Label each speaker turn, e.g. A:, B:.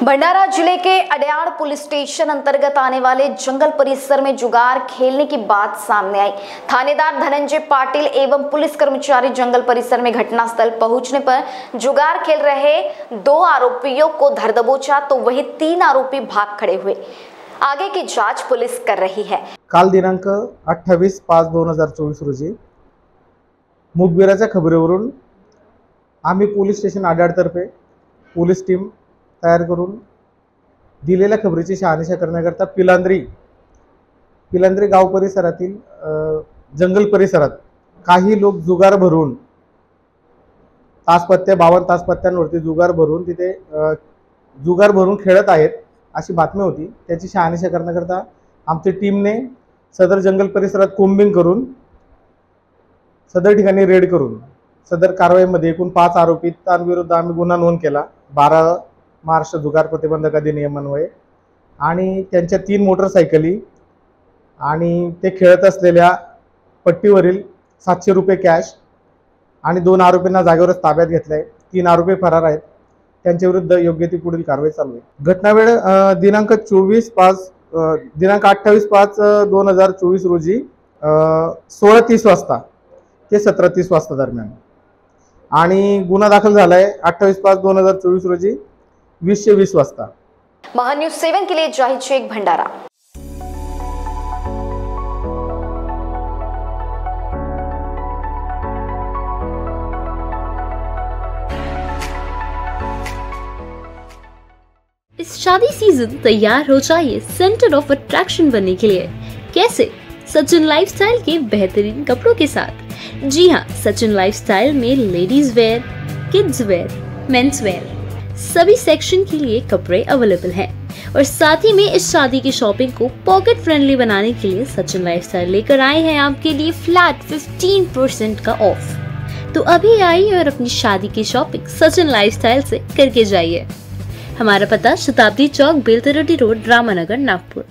A: भंडारा जिले के Adyar police station अंतर्गत आने वाले जंगल परिसर में जुगार खेलने की बात सामने आई। थानेदार धनंजय पाटिल एवं पुलिस कर्मचारी जंगल परिसर में घटनास्थल पहुंचने पर जुगार खेल रहे 2 आरोपियों को धर दबोचा, तो वही 3 आरोपी भाग खड़े हुए। आगे की जांच पुलिस कर रही है।
B: काल दिनांक 28/5/2024 रोजी मुखबिराच्या खबरीवरून आम्ही पोलीस स्टेशन अड्यारतर्फे पोलीस टीम तयार करून दिलेल्या खबरीची शहानिशा करण्याकरता पिलांद्री गाव परिसरातील जंगल परिसरात काही लोक जुगार भरून तासपत्त्या 52 तासपत्त्यांवरती जुगार भरून तिथे जुगार भरून खेळत आहेत अशी बातमी होती। त्याची शहानिशा करण्याकरता आमच्या टीमने सदर जंगल परिसरात कोम्बिंग करून सदर ठिकाणी रेड करून सदर कारवाईमध्ये एकूण 5 आरोपितांविरुद्ध आम्ही गुन्हा नोंद केला 12 महाराष्ट्र जुगार प्रतिबंधक अधिनियमान्वये आणि त्यांच्या 3 मोटरसायकली आणि ते खेळत असलेल्या पट्टीवरील 700 रुपये कॅश आणि 2 आरोपींना जागेवरच ताब्यात घेतलाय। 3 आरोपी फरार आहेत, त्यांच्या विरुद्ध योग्य ती पुढील कारवाई चालू आहे। घटनावेळ दिनांक 28/5/2024 रोजी 16:30 वाजता ते 17:30 वाजता दरम्यान आणि गुन्हा दाखल झालाय 28/5/2024 रोजी 20:20 वाजता।
A: महान्यूज 7 के लिए जाहिद शेख, भंडारा।
C: इस शादी सीजन तैयार हो जाइए सेंटर ऑफ अट्रैक्शन बनने के लिए। कैसे? सचिन लाइफस्टाइल के बेहतरीन कपड़ों के साथ। जी हाँ, सचिन लाइफस्टाइल में ladies wear, kids where, men's wear सभी सेक्शन के लिए कपड़े अवेलेबल हैं। और साथ ही में इस शादी की शॉपिंग को पॉकेट फ्रेंडली बनाने के लिए सचिन लाइफस्टाइल लेकर आए हैं आपके लिए फ्लैट 15% का ऑफ। तो अभी आइए और अपनी शादी की शॉपिंग सचिन लाइफस्टाइल से करके जाइए। हमारा पता शताब्दी चौक, बेलतरोटी रोड, रामानगर, नागपुर।